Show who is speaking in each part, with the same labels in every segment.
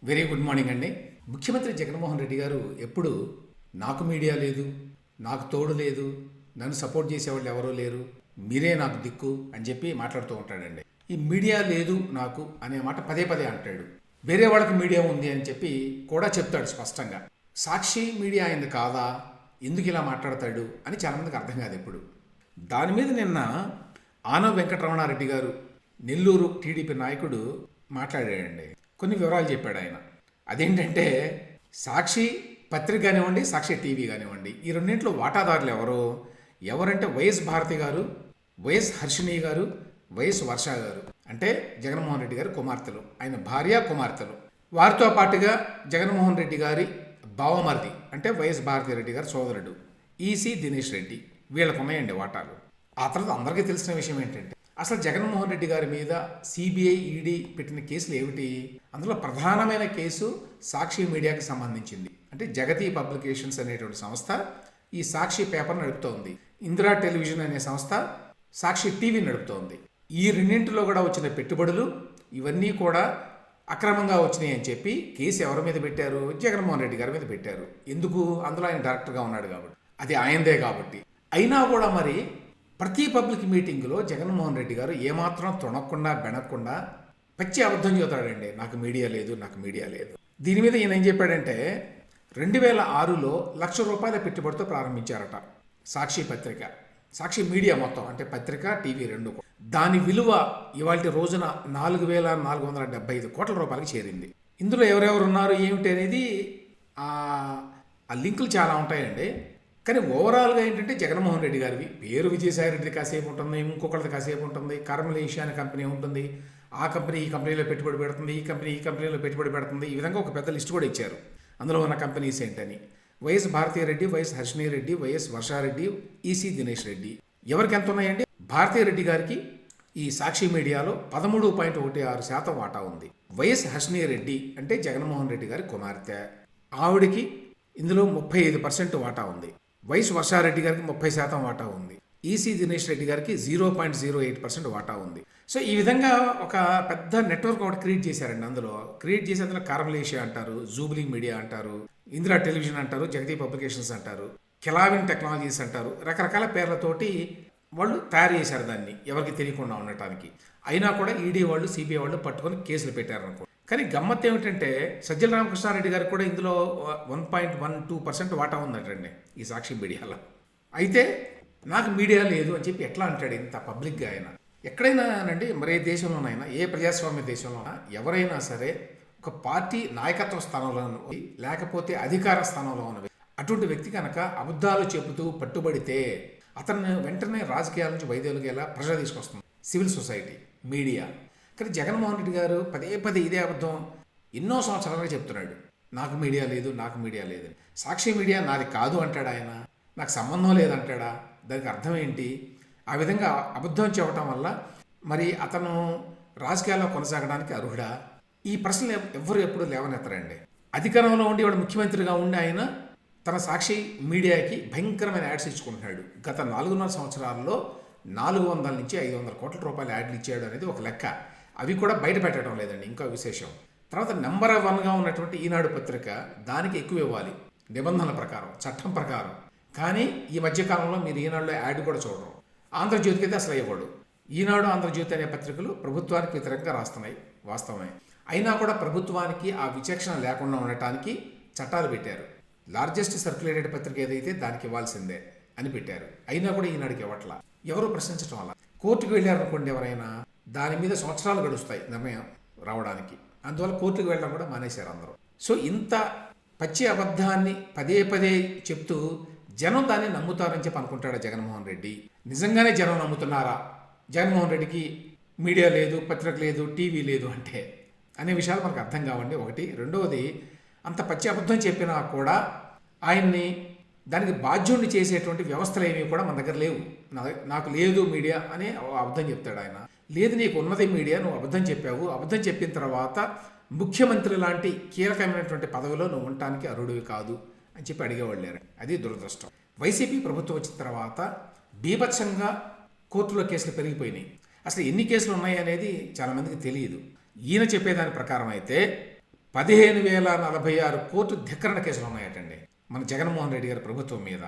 Speaker 1: Very good morning అండి. ముఖ్యమంత్రి జగన్మోహన్ రెడ్డి గారు ఎప్పుడు నాకు మీడియా లేదు, నాకు తోడు లేదు, నన్ను సపోర్ట్ చేసేవాళ్ళు ఎవరూ లేరు, మీరే నాకు దిక్కు అని చెప్పి మాట్లాడుతూ ఉంటాడండి. ఈ మీడియా లేదు నాకు అనే మాట పదే పదే అంటాడు. వేరే వాళ్ళకి మీడియా ఉంది అని చెప్పి కూడా చెప్తాడు స్పష్టంగా. సాక్షి మీడియా అయింది కాదా, ఎందుకు ఇలా మాట్లాడతాడు అని చాలామందికి అర్థం కాదు ఎప్పుడు. దాని మీద నిన్న ఆనవ వెంకటరమణారెడ్డి గారు, నెల్లూరు టీడీపీ నాయకుడు మాట్లాడాడండి. కొన్ని వివరాలు చెప్పాడు ఆయన. అదేంటంటే సాక్షి పత్రిక కానివ్వండి, సాక్షి టీవీ కానివ్వండి, ఈ రెండింటిలో వాటాదారులు ఎవరంటే వైఎస్ భారతి గారు, వైఎస్ హర్షిణి గారు, వైఎస్ వర్ష గారు. అంటే జగన్మోహన్ రెడ్డి గారి కుమార్తెలు, ఆయన భార్య కుమార్తెలు. వారితో పాటుగా జగన్మోహన్ రెడ్డి గారి బావమరిది అంటే వైఎస్ భారతి రెడ్డి గారి సోదరుడు ఈసీ దినేష్ రెడ్డి. వీళ్ళకు ఉన్నాయండి వాటాలు. ఆ తర్వాత అందరికీ తెలిసిన విషయం ఏంటంటే అసలు జగన్మోహన్ రెడ్డి గారి మీద సిబిఐ, ఈడీ పెట్టిన కేసులు ఏమిటి? అందులో ప్రధానమైన కేసు సాక్షి మీడియాకి సంబంధించింది. అంటే జగతి పబ్లికేషన్స్ అనేటువంటి సంస్థ ఈ సాక్షి పేపర్ నడుపుతోంది. ఇందిరా టెలివిజన్ అనే సంస్థ సాక్షి టీవీ నడుపుతోంది. ఈ రెండింటిలో కూడా వచ్చిన పెట్టుబడులు ఇవన్నీ కూడా అక్రమంగా వచ్చినాయి అని చెప్పి కేసు ఎవరి మీద పెట్టారు? జగన్మోహన్ రెడ్డి గారి మీద పెట్టారు. ఎందుకు? అందులో ఆయన డైరెక్టర్గా ఉన్నాడు కాబట్టి, అది ఆయనదే కాబట్టి. అయినా కూడా మరి ప్రతి పబ్లిక్ మీటింగ్లో జగన్మోహన్ రెడ్డి గారు ఏమాత్రం తొణక్కుండా బెనక్కుండా పచ్చి అబద్ధం చెబుతాడండి. నాకు మీడియా లేదు, నాకు మీడియా లేదు. దీని మీద ఈయన ఏం చెప్పాడంటే 2006లో ₹1,00,000 పెట్టుబడితో ప్రారంభించారట సాక్షి పత్రిక. సాక్షి మీడియా మొత్తం అంటే పత్రిక, టీవీ రెండు. దాని విలువ ఇవాళ రోజున ₹4,475 కోట్ల చేరింది. ఇందులో ఎవరెవరు ఉన్నారు ఏమిటి అనేది ఆ లింకులు చాలా ఉంటాయండి. కానీ ఓవరాల్గా ఏంటంటే జగన్మోహన్ రెడ్డి గారివి పేరు విజయసాయి రెడ్డి కాసేపు ఉంటుంది, ఇంకొకరిది కాసేపు ఉంటుంది, కర్మల ఏషియా కంపెనీ ఉంటుంది, ఆ కంపెనీ ఈ కంపెనీలో పెట్టుబడి పెడుతుంది, ఈ కంపెనీ ఈ కంపెనీలో పెట్టుబడి పెడుతుంది. ఈ విధంగా ఒక పెద్ద లిస్ట్ కూడా ఇచ్చారు అందులో ఉన్న కంపెనీస్ ఏంటని. YS Bharathi Reddy, YS Harshini Reddy, YS Varsha Reddy, EC Dinesh Reddy. ఎవరికి ఎంత ఉన్నాయండి? భారతీరెడ్డి గారికి ఈ సాక్షి మీడియాలో 13.16% వాటా ఉంది. వైఎస్ హర్షిణి రెడ్డి అంటే జగన్మోహన్ రెడ్డి గారి కుమార్తె, ఆవిడికి ఇందులో 35% వాటా ఉంది. వైఎస్ వర్షారెడ్డి గారికి 30% వాటా ఉంది. ఈసీ దినేష్ రెడ్డి గారికి 0.08% వాటా ఉంది. సో ఈ విధంగా ఒక పెద్ద నెట్వర్క్ ఒకటి క్రియేట్ చేశారండి. క్రియేట్ చేసి అందులో కార్మలేషియా అంటారు, జూబ్లీ మీడియా అంటారు, ఇందిరా టెలివిజన్ అంటారు, జగతి పబ్లికేషన్స్ అంటారు, కెలావిన్ టెక్నాలజీస్ అంటారు. రకరకాల పేర్లతోటి వాళ్ళు తయారు చేశారు దాన్ని ఎవరికి తెలియకుండా ఉండటానికి. అయినా కూడా ఈడీ వాళ్ళు, సిబిఐ వాళ్ళు పట్టుకొని కేసులు పెట్టారనుకో. కానీ గమ్మత్ ఏమిటంటే సజ్జల రామకృష్ణారెడ్డి గారికి కూడా ఇందులో 1.12% వాటా ఉందటండి ఈ సాక్షి మీడియాలో. అయితే నాకు మీడియా లేదు అని చెప్పి ఎట్లా అంటాడు ఇంత పబ్లిక్గా? ఆయన ఎక్కడైనా నండి, మరే దేశంలోనైనా, ఏ ప్రజాస్వామ్య దేశంలోనైనా ఎవరైనా సరే ఒక పార్టీ నాయకత్వ స్థానంలో లేకపోతే అధికార స్థానంలో ఉన్న అటువంటి వ్యక్తి కనుక అబద్ధాలు చెబుతూ పట్టుబడితే అతన్ని వెంటనే రాజకీయాల నుంచి వైద్యులకేలా ప్రెషర్ తీసుకొస్తుంది సివిల్ సొసైటీ, మీడియా. కానీ జగన్మోహన్ రెడ్డి గారు పదే పదే ఇదే అబద్ధం ఎన్నో సంవత్సరాలుగా చెప్తున్నాడు. నాకు మీడియా లేదు, నాకు మీడియా లేదు. సాక్షి మీడియా నాది కాదు అంటాడా ఆయన? నాకు సంబంధం లేదంటాడా? దానికి అర్థం ఏంటి? ఆ విధంగా అబద్ధం చెప్పడం వల్ల మరి అతను రాజకీయాల్లో కొనసాగడానికి అర్హుడా? ఈ ప్రశ్నలు ఎవ్వరు ఎప్పుడు లేవనెత్తరండి. అధికారంలో ఉండి వాడు ముఖ్యమంత్రిగా ఉండి ఆయన తన సాక్షి మీడియాకి భయంకరమైన యాడ్స్ ఇచ్చుకుంటున్నాడు. గత 4.5 సంవత్సరాల్లో 400 నుంచి 500 కోట్ల రూపాయలు యాడ్లు ఇచ్చాడు అనేది ఒక లెక్క. అవి కూడా బయట పెట్టడం లేదండి, ఇంకో విశేషం. తర్వాత నెంబర్ 1గా ఉన్నటువంటి ఈనాడు పత్రిక, దానికి ఎక్కువ ఇవ్వాలి నిబంధనల ప్రకారం, చట్టం ప్రకారం. కానీ ఈ మధ్యకాలంలో మీరు ఈనాడులో యాడ్ కూడా చూడరు. ఆంధ్రజ్యోతికి అయితే అసలు ఇవ్వడు. ఈనాడు, ఆంధ్రజ్యోతి అనే పత్రికలు ప్రభుత్వానికి వ్యతిరేకంగా రాస్తున్నాయి, వాస్తవమే. అయినా కూడా ప్రభుత్వానికి ఆ విచక్షణ లేకుండా ఉండటానికి చట్టాలు పెట్టారు. లార్జెస్ట్ సర్క్యులేటెడ్ పత్రిక ఏదైతే దానికి ఇవ్వాల్సిందే అని పెట్టారు. అయినా కూడా ఈనాడుకి ఇవ్వట్లా. ఎవరు ప్రశ్నించడం వల్ల కోర్టుకు వెళ్ళారనుకోండి ఎవరైనా, దాని మీద సంవత్సరాలు గడుస్తాయి నిర్ణయం రావడానికి. అందువల్ల కోర్టుకు వెళ్ళడం కూడా మానేశారు అందరూ. సో ఇంత పచ్చి అబద్ధాన్ని పదే పదే చెప్తూ జనం దాన్ని నమ్ముతారని చెప్పి అనుకుంటాడు జగన్మోహన్ రెడ్డి. నిజంగానే జనం నమ్ముతున్నారా జగన్మోహన్ రెడ్డికి మీడియా లేదు, పత్రిక లేదు, టీవీ లేదు అంటే అనే విషయాలు మనకు అర్థం కావండి. ఒకటి. రెండవది, అంత పచ్చి అబద్ధం చెప్పినా కూడా ఆయన్ని దానికి బాధ్యుడిని చేసేటువంటి వ్యవస్థలు ఏమీ కూడా మన దగ్గర లేవు. నాకు లేదు మీడియా అని అబద్ధం చెప్తాడు ఆయన. లేదు, నీకు ఉన్నది మీడియా, నువ్వు అబద్ధం చెప్పావు. అబద్ధం చెప్పిన తర్వాత ముఖ్యమంత్రి లాంటి కీలకమైనటువంటి పదవిలో నువ్వు ఉండటానికి అర్హుడివి కాదు అని చెప్పి అడిగేవాళ్ళు. అది దురదృష్టం. వైసీపీ ప్రభుత్వం వచ్చిన తర్వాత బీభత్సంగా కోర్టులో కేసులు పెరిగిపోయినాయి. అసలు ఎన్ని కేసులు ఉన్నాయి అనేది చాలామందికి తెలియదు. ఈయన చెప్పేదాని ప్రకారం అయితే 15,046 కోర్టు ధిక్కరణ కేసులు ఉన్నాయటండి మన జగన్మోహన్ రెడ్డి గారి ప్రభుత్వం మీద.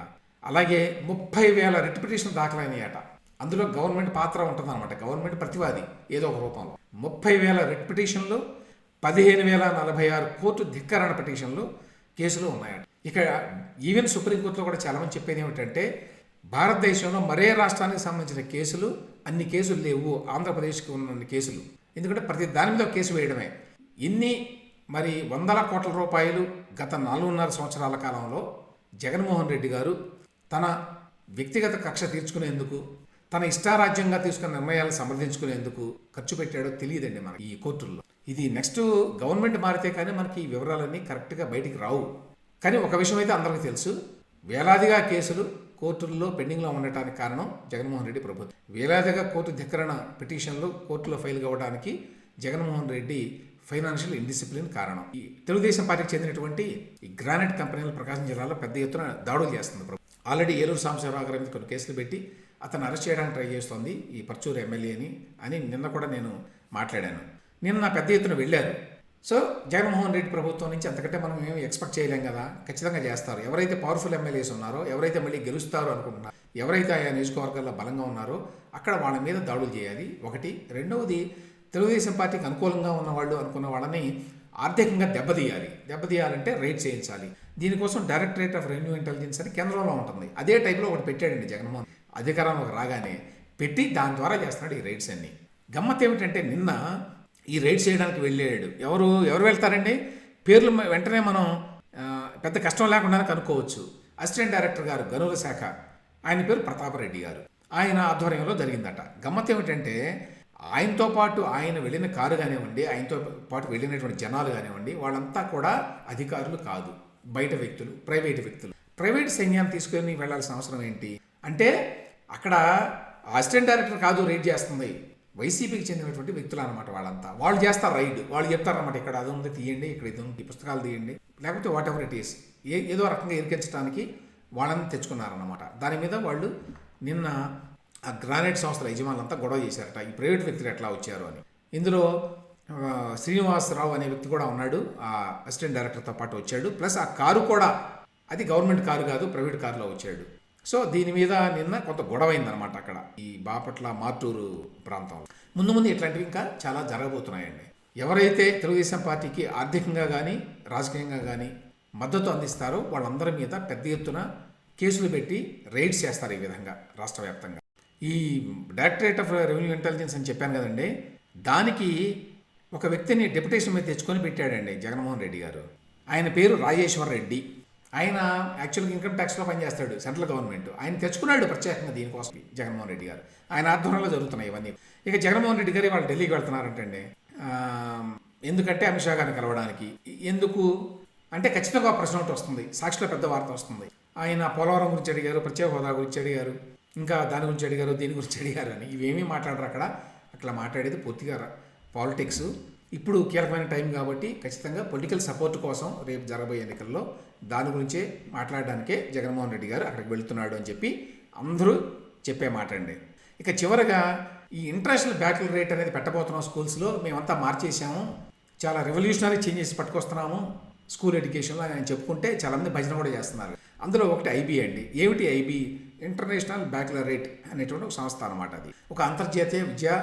Speaker 1: అలాగే 30,000 రిట్ పిటిషన్లు దాఖలైనయట. అందులో గవర్నమెంట్ పాత్ర ఉంటుందన్నమాట, గవర్నమెంట్ ప్రతివాది ఏదో ఒక రూపంలో. 30,000 రిట్ పిటిషన్లు, 15,046 కోర్టు ధిక్కరణ పిటిషన్లు కేసులు ఉన్నాయట. ఇక ఈవెన్ సుప్రీంకోర్టులో కూడా చాలామంది చెప్పేది ఏమిటంటే భారతదేశంలో మరే రాష్ట్రానికి సంబంధించిన కేసులు అన్ని కేసులు లేవు ఆంధ్రప్రదేశ్కి ఉన్న కేసులు. ఎందుకంటే ప్రతి దాని మీద కేసు వేయడమే. ఇన్ని మరి వందల కోట్ల రూపాయలు గత 4.5 సంవత్సరాల కాలంలో జగన్మోహన్ రెడ్డి గారు తన వ్యక్తిగత కక్ష తీర్చుకునేందుకు, తన ఇష్టారాజ్యంగా తీసుకున్న నిర్ణయాలు సమర్థించుకునేందుకు ఖర్చు పెట్టాడో తెలియదండి మనకి ఈ కోర్టుల్లో. ఇది నెక్స్ట్ గవర్నమెంట్ మారితే కానీ మనకి ఈ వివరాలన్నీ కరెక్ట్గా బయటికి రావు. కానీ ఒక విషయం అయితే అందరికీ తెలుసు, వేలాదిగా కేసులు కోర్టుల్లో పెండింగ్లో ఉండటానికి కారణం జగన్మోహన్ రెడ్డి ప్రభుత్వం. వేలాదిగా కోర్టు ధిక్కరణ పిటిషన్లు కోర్టులో ఫైల్ కావడానికి జగన్మోహన్ రెడ్డి ఫైనాన్షియల్ ఇండిసిప్లిన్ కారణం. ఈ తెలుగుదేశం పార్టీకి చెందినటువంటి ఈ గ్రానైట్ కంపెనీలు ప్రకాశం జిల్లాలో పెద్ద ఎత్తున దాడులు చేస్తుంది ప్రభుత్వం. ఆల్రెడీ ఏలూరు సాంబశివరావు గారి మీద కొన్ని కేసులు పెట్టి అతను అరెస్ట్ చేయడానికి ట్రై చేస్తోంది ఈ పర్చూరు ఎమ్మెల్యేని అని నిన్న కూడా నేను మాట్లాడాను. నిన్న పెద్ద ఎత్తున వెళ్ళారు. సో జగన్మోహన్ రెడ్డి ప్రభుత్వం నుంచి అంతకంటే మనం ఏమి ఎక్స్పెక్ట్ చేయలేం కదా, ఖచ్చితంగా చేస్తారు. ఎవరైతే పవర్ఫుల్ ఎమ్మెల్యేస్ ఉన్నారో, ఎవరైతే మళ్ళీ గెలుస్తారో అనుకుంటున్నారో, ఎవరైతే ఆయా నియోజకవర్గాల్లో బలంగా ఉన్నారో అక్కడ వాళ్ళ మీద దాడులు చేయాలి ఒకటి. రెండవది తెలుగుదేశం పార్టీకి అనుకూలంగా ఉన్నవాళ్ళు అనుకున్న వాళ్ళని ఆర్థికంగా దెబ్బతీయాలంటే రైడ్ చేయించాలి. దీనికోసం డైరెక్టరేట్ ఆఫ్ రెవెన్యూ ఇంటెలిజెన్స్ అని కేంద్రంలో ఉంటుంది. అదే టైప్లో ఒకటి పెట్టాడండి జగన్మోహన్. అధికారంలోకి రాగానే పెట్టి దాని ద్వారా చేస్తున్నాడు ఈ రైడ్స్ అన్ని. గమ్మత్ ఏమిటంటే నిన్న ఈ రైడ్స్ చేయడానికి వెళ్ళాడు. ఎవరు వెళ్తారండి? పేర్లు వెంటనే మనం పెద్ద కష్టం లేకుండానే కనుక్కోవచ్చు. అసిస్టెంట్ డైరెక్టర్ గారు గనుల శాఖ, ఆయన పేరు ప్రతాపరెడ్డి గారు, ఆయన ఆధ్వర్యంలో జరిగిందట. గమ్మత్ ఏమిటంటే ఆయనతో పాటు ఆయన వెళ్ళిన కారు కానివ్వండి, ఆయనతో పాటు వెళ్ళినటువంటి జనాలు కానివ్వండి, వాళ్ళంతా కూడా అధికారులు కాదు, బయట వ్యక్తులు, ప్రైవేటు వ్యక్తులు. ప్రైవేట్ సైన్యాన్ని తీసుకొని వెళ్లాల్సిన అవసరం ఏంటి అంటే అక్కడ అసిస్టెంట్ డైరెక్టర్ కాదు రైడ్ చేస్తుంది, వైసీపీకి చెందినటువంటి వ్యక్తులు అనమాట. వాళ్ళంతా వాళ్ళు చేస్తారు రైడ్. వాళ్ళు చెప్తారనమాట, ఇక్కడ అది ఉంది తీయండి, ఇక్కడ ఇది ఉంది, పుస్తకాలు తీయండి, లేకపోతే వాట్ ఎవర్ ఇట్ ఈస్, ఏదో రకంగా ఇరికించడానికి వాళ్ళని తెచ్చుకున్నారన్నమాట. దాని మీద వాళ్ళు నిన్న ఆ గ్రానైట్ సంస్థల యజమానులంతా గొడవ చేశారట, ఈ ప్రైవేట్ వ్యక్తులు ఎట్లా వచ్చారు అని. ఇందులో శ్రీనివాసరావు అనే వ్యక్తి కూడా ఉన్నాడు, ఆ అసిస్టెంట్ డైరెక్టర్తో పాటు వచ్చాడు. ప్లస్ ఆ కారు కూడా అది గవర్నమెంట్ కారు కాదు, ప్రైవేట్ కారులో వచ్చాడు. సో దీని మీద నిన్న కొంత గొడవ అయిందనమాట అక్కడ ఈ బాపట్ల మార్టూరు ప్రాంతంలో. ముందు ఇట్లాంటివి ఇంకా చాలా జరగబోతున్నాయండి. ఎవరైతే తెలుగుదేశం పార్టీకి ఆర్థికంగా కానీ రాజకీయంగా కానీ మద్దతు అందిస్తారో వాళ్ళందరి మీద పెద్ద ఎత్తున కేసులు పెట్టి రైడ్స్ చేస్తారు ఈ విధంగా రాష్ట్ర వ్యాప్తంగా. ఈ డైరెక్టరేట్ ఆఫ్ రెవెన్యూ ఇంటెలిజెన్స్ అని చెప్పాను కదండి, దానికి ఒక వ్యక్తిని డెప్యుటేషన్ మీద తెచ్చుకొని పెట్టాడండి జగన్మోహన్ రెడ్డి గారు. ఆయన పేరు రాజేశ్వర్ రెడ్డి. ఆయన యాక్చువల్గా ఇన్కమ్ ట్యాక్స్లో పనిచేస్తాడు, సెంట్రల్ గవర్నమెంట్. ఆయన తెచ్చుకున్నాడు ప్రత్యేకంగా దీనికోసం జగన్మోహన్ రెడ్డి గారు. ఆయన ఆధ్వర్యంలో జరుగుతున్నాయి ఇవన్నీ. ఇక జగన్మోహన్ రెడ్డి గారు వాళ్ళు ఢిల్లీకి వెళ్తున్నారంటండి. ఎందుకంటే అమిత్ షా గారిని కలవడానికి. ఎందుకు అంటే ఖచ్చితంగా ప్రశ్న ఒకటి వస్తుంది, సాక్షిలో పెద్ద వార్త వస్తుంది. ఆయన పోలవరం గురించి అడిగారు, ప్రత్యేక హోదా గురించి అడిగారు, ఇంకా దాని గురించి అడిగారు, దీని గురించి అడిగారు అని. ఇవేమీ మాట్లాడరు అక్కడ. అట్లా మాట్లాడేది పూర్తిగా పాలిటిక్స్. ఇప్పుడు కీలకమైన టైం కాబట్టి ఖచ్చితంగా పొలిటికల్ సపోర్ట్ కోసం రేపు జరగబోయే ఎన్నికల్లో దాని గురించే మాట్లాడడానికే జగన్మోహన్ రెడ్డి గారు అక్కడికి వెళుతున్నాడు అని చెప్పి అందరూ చెప్పే మాట అండి. ఇక చివరగా ఈ ఇంటర్నేషనల్ బ్యాటిల్ రేట్ అనేది పెట్టబోతున్నాం స్కూల్స్లో, మేమంతా మార్చేసాము, చాలా రెవల్యూషనరీ చేంజెస్ పట్టుకొస్తున్నాము స్కూల్ ఎడ్యుకేషన్లో అని ఆయన చెప్పుకుంటే చాలామంది భజన కూడా చేస్తున్నారు. అందులో ఒకటి ఐబీ అండి. ఏమిటి ఐబీ? ఇంటర్నేషనల్ బ్యాక్లరేట్ అనేటువంటి ఒక సంస్థ అనమాట. అది ఒక అంతర్జాతీయ విద్యా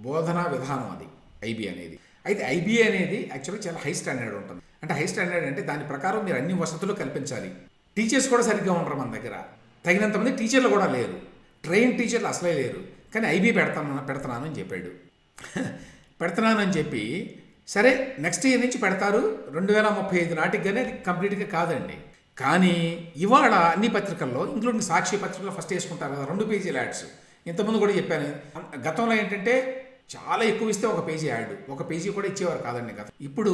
Speaker 1: బోధనా విధానం అది ఐబీ అనేది. అయితే ఐబీ అనేది యాక్చువల్గా చాలా హై స్టాండర్డ్ ఉంటుంది. అంటే హై స్టాండర్డ్ అంటే దాని ప్రకారం మీరు అన్ని వసతులు కల్పించాలి. టీచర్స్ కూడా సరిగ్గా ఉండరు మన దగ్గర, తగినంతమంది టీచర్లు కూడా లేరు, ట్రైన్ టీచర్లు అసలే లేరు. కానీ ఐబీ పెడుతున్నాను అని చెప్పాడు. పెడుతున్నానని చెప్పి సరే నెక్స్ట్ ఇయర్ నుంచి పెడతారు, 2035 నాటికి కానీ అది కంప్లీట్గా కాదండి. కానీ ఇవాళ అన్ని పత్రికల్లో ఇంక్లూడింగ్ సాక్షి పత్రికలో ఫస్ట్ వేసుకుంటారు కదా 2 పేజీల యాడ్స్. ఇంతకుముందు కూడా చెప్పాను, గతంలో ఏంటంటే చాలా ఎక్కువ ఇస్తే 1 పేజీ యాడ్, 1 పేజీ కూడా ఇచ్చేవారు కాదండి గతం. ఇప్పుడు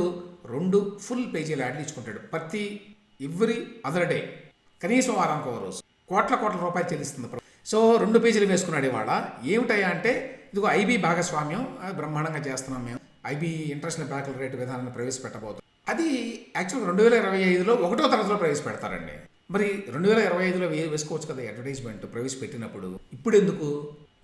Speaker 1: 2 ఫుల్ పేజీల యాడ్లు ఇచ్చుకుంటాడు ప్రతి ఎవ్రీ అదర్ డే, కనీసం వారానికి ఒక రోజు. కోట్ల రూపాయలు చెల్లిస్తుంది. సో 2 పేజీలు వేసుకున్నాడు ఇవాళ. ఏమిటయ్యా అంటే ఇదిగో ఐబీ భాగస్వామ్యం బ్రహ్మాండంగా చేస్తున్నాం మేము, ఐబీ ఇంటర్నేషనల్ బ్యాక్లరేట్ విధానాన్ని ప్రవేశపెట్టబోతుంది. అది యాక్చువల్గా 2025లో 1వ తరగతిలో ప్రవేశపెడతారండి. మరి 2025లో వేసుకోవచ్చు కదా అడ్వర్టైజ్మెంట్ ప్రవేశపెట్టినప్పుడు. ఇప్పుడు ఎందుకు?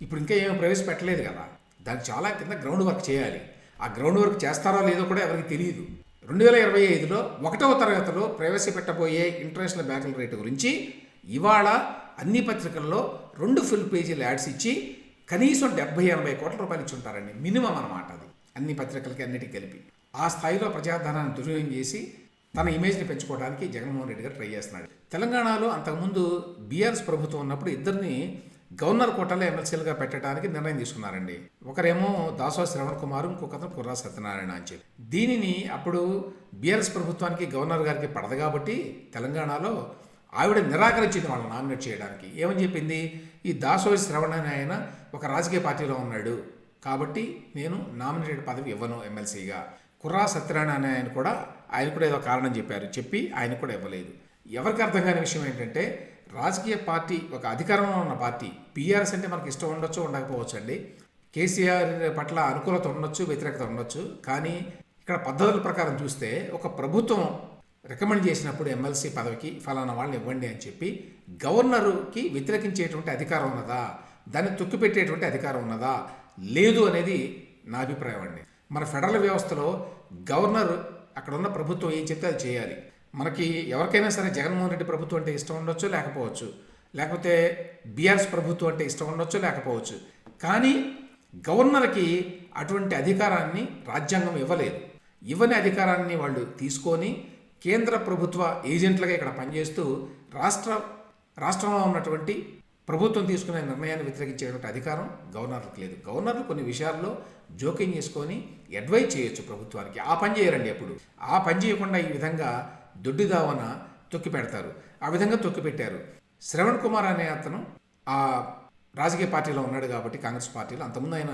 Speaker 1: ఇప్పుడు ఇంకా ఏమీ ప్రవేశపెట్టలేదు కదా, దానికి చాలా కింద గ్రౌండ్ వర్క్ చేయాలి. ఆ గ్రౌండ్ వర్క్ చేస్తారో లేదో కూడా ఎవరికి తెలియదు. 2025లో 1వ తరగతిలో ప్రవేశపెట్టబోయే ఇంటర్నేషనల్ బ్యాకల్ రేటు గురించి ఇవాళ అన్ని పత్రికల్లో 2 ఫుల్ పేజీల యాడ్స్ ఇచ్చి కనీసం 70-80 కోట్ల రూపాయలు ఇచ్చి ఉంటారండి. మినిమం అన్నమాట అది, అన్ని పత్రికలకి అన్నిటికీ కలిపి. ఆ స్థాయిలో ప్రజాధనాన్ని దుర్వినియోగం చేసి తన ఇమేజ్ని పెంచుకోవడానికి జగన్మోహన్ రెడ్డి గారు ట్రై చేస్తున్నాడు. తెలంగాణలో అంతకుముందు బీఆర్ఎస్ ప్రభుత్వం ఉన్నప్పుడు ఇద్దరిని గవర్నర్ కోటాలో ఎమ్మెల్సీలుగా పెట్టడానికి నిర్ణయం తీసుకున్నారండి. ఒకరేమో దాసోజు శ్రవణ్ కుమార్, ఇంకొకరు కుర్రా సత్యనారాయణ అని చెప్పి. దీనిని అప్పుడు బీఆర్ఎస్ ప్రభుత్వానికి గవర్నర్ గారికి పడదు కాబట్టి తెలంగాణలో ఆవిడ నిరాకరించింది వాళ్ళని నామినేట్ చేయడానికి. ఏమని చెప్పింది, ఈ దాసోజు శ్రవణ్ అనే ఆయన ఒక రాజకీయ పార్టీలో ఉన్నాడు కాబట్టి నేను నామినేటెడ్ పదవి ఇవ్వను ఎమ్మెల్సీగా. కుర్రా సత్యనారాయణ అనే ఆయన కూడా ఏదో కారణం చెప్పి ఆయన కూడా ఇవ్వలేదు. ఎవరికి అర్థం కాని విషయం ఏంటంటే, రాజకీయ పార్టీ ఒక అధికారంలో ఉన్న పార్టీ, బీఆర్ఎస్ అంటే మనకి ఇష్టం ఉండొచ్చు ఉండకపోవచ్చు అండి, కేసీఆర్ పట్ల అనుకూలత ఉండొచ్చు వ్యతిరేకత ఉండొచ్చు, కానీ ఇక్కడ పద్ధతుల ప్రకారం చూస్తే ఒక ప్రభుత్వం రికమెండ్ చేసినప్పుడు ఎమ్మెల్సీ పదవికి ఫలానా వాళ్ళని ఇవ్వండి అని చెప్పి గవర్నర్కి వ్యతిరేకించేటువంటి అధికారం ఉన్నదా, దాన్ని తొక్కిపెట్టేటువంటి అధికారం ఉన్నదా లేదు అనేది నా అభిప్రాయం అండి. మన ఫెడరల్ వ్యవస్థలో గవర్నర్ అక్కడ ఉన్న ప్రభుత్వం ఏం చెప్తే అది చేయాలి. మనకి ఎవరికైనా సరే జగన్మోహన్ రెడ్డి ప్రభుత్వం అంటే ఇష్టం ఉండొచ్చు లేకపోవచ్చు, లేకపోతే బీఆర్ఎస్ ప్రభుత్వం అంటే ఇష్టం ఉండొచ్చు లేకపోవచ్చు, కానీ గవర్నర్కి అటువంటి అధికారాన్ని రాజ్యాంగం ఇవ్వలేదు. ఇవ్వని అధికారాన్ని వాళ్ళు తీసుకొని కేంద్ర ప్రభుత్వ ఏజెంట్లుగా ఇక్కడ పనిచేస్తూ రాష్ట్రంలో ఉన్నటువంటి ప్రభుత్వం తీసుకునే నిర్ణయాన్ని వ్యతిరేకించేటువంటి అధికారం గవర్నర్లకు లేదు. గవర్నర్లు కొన్ని విషయాల్లో జోక్యం చేసుకొని అడ్వైజ్ చేయొచ్చు ప్రభుత్వానికి, ఆ పని చేయరండి ఎప్పుడు. ఆ పని చేయకుండా ఈ విధంగా దొడ్డిదావన తొక్కి పెడతారు. ఆ విధంగా తొక్కి పెట్టారు. శ్రవణ్ కుమార్ అనే అతను ఆ రాజకీయ పార్టీలో ఉన్నాడు కాబట్టి, కాంగ్రెస్ పార్టీలో, అంతకుముందు ఆయన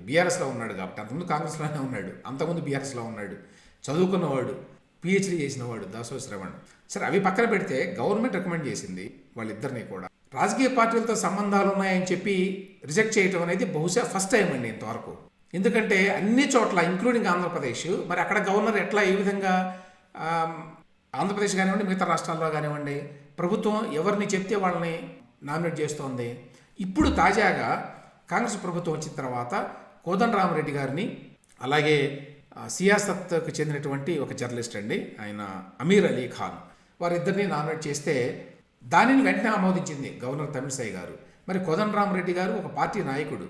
Speaker 1: బీఆర్ఎస్లో ఉన్నాడు కాబట్టి, అంతకుముందు కాంగ్రెస్లోనే ఉన్నాడు, అంతకుముందు బీఆర్ఎస్లో ఉన్నాడు, చదువుకున్నవాడు, పిహెచ్డీ చేసినవాడు దాసోజు శ్రవణ్. సరే, అవి పక్కన పెడితే గవర్నమెంట్ రికమెండ్ చేసింది వాళ్ళిద్దరినీ కూడా. రాజకీయ పార్టీలతో సంబంధాలు ఉన్నాయని చెప్పి రిజెక్ట్ చేయటం అనేది బహుశా ఫస్ట్ టైం అండి ఇంతవరకు. ఎందుకంటే అన్ని చోట్ల ఇంక్లూడింగ్ ఆంధ్రప్రదేశ్, మరి అక్కడ గవర్నర్ ఎట్లా ఏ విధంగా ఆంధ్రప్రదేశ్ కానివ్వండి మిగతా రాష్ట్రాల్లో కానివ్వండి ప్రభుత్వం ఎవరిని చెప్తే వాళ్ళని నామినేట్ చేస్తోంది. ఇప్పుడు తాజాగా కాంగ్రెస్ ప్రభుత్వం వచ్చిన తర్వాత కోదండరామరెడ్డి గారిని, అలాగే సియాసత్కు చెందినటువంటి ఒక జర్నలిస్ట్ అండి ఆయన అమీర్ అలీ ఖాన్, వారిద్దరిని నామినేట్ చేస్తే దానిని వెంటనే ఆమోదించింది గవర్నర్ తమిళిసై గారు. మరి కోదండరామరెడ్డి గారు ఒక పార్టీ నాయకుడు.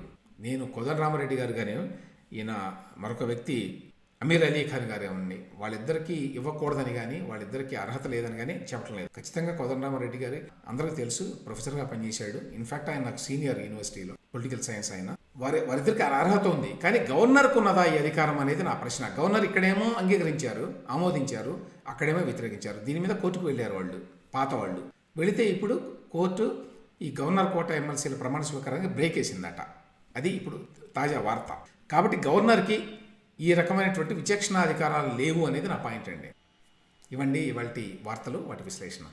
Speaker 1: నేను కోదండరామరెడ్డి గారు కానీ ఈయన మరొక వ్యక్తి అమీర్ అలీ ఖాన్ గారు ఏమండి, వాళ్ళిద్దరికీ ఇవ్వకూడదని కానీ వాళ్ళిద్దరికీ అర్హత లేదని కానీ చెప్పడం లేదు. ఖచ్చితంగా కోదండరామరెడ్డి గారు అందరికీ తెలుసు, ప్రొఫెసర్గా పనిచేశాడు. ఇన్ఫాక్ట్ ఆయన నాకు సీనియర్ యూనివర్సిటీలో పొలిటికల్ సైన్స్. ఆయన వారిద్దరికి అర్హత ఉంది, కానీ గవర్నర్కు ఉన్నదా ఈ అధికారం అనేది నా ప్రశ్న. గవర్నర్ ఇక్కడేమో అంగీకరించారు, ఆమోదించారు, అక్కడేమో వ్యతిరేకించారు. దీని మీద కోర్టుకు వెళ్ళారు వాళ్ళు, పాత వాళ్ళు. వెళితే ఇప్పుడు కోర్టు ఈ గవర్నర్ కోట ఎమ్మెల్సీల ప్రమాణ స్వీకారానికి బ్రేక్ వేసిందట. అది ఇప్పుడు తాజా వార్త. కాబట్టి గవర్నర్కి ఈ రకమైనటువంటి విచక్షణాధికారాలు లేవు అనేది నా పాయింట్ అండి. ఇవ్వండి ఇవాల్టి వార్తలు, వాటి విశ్లేషణ.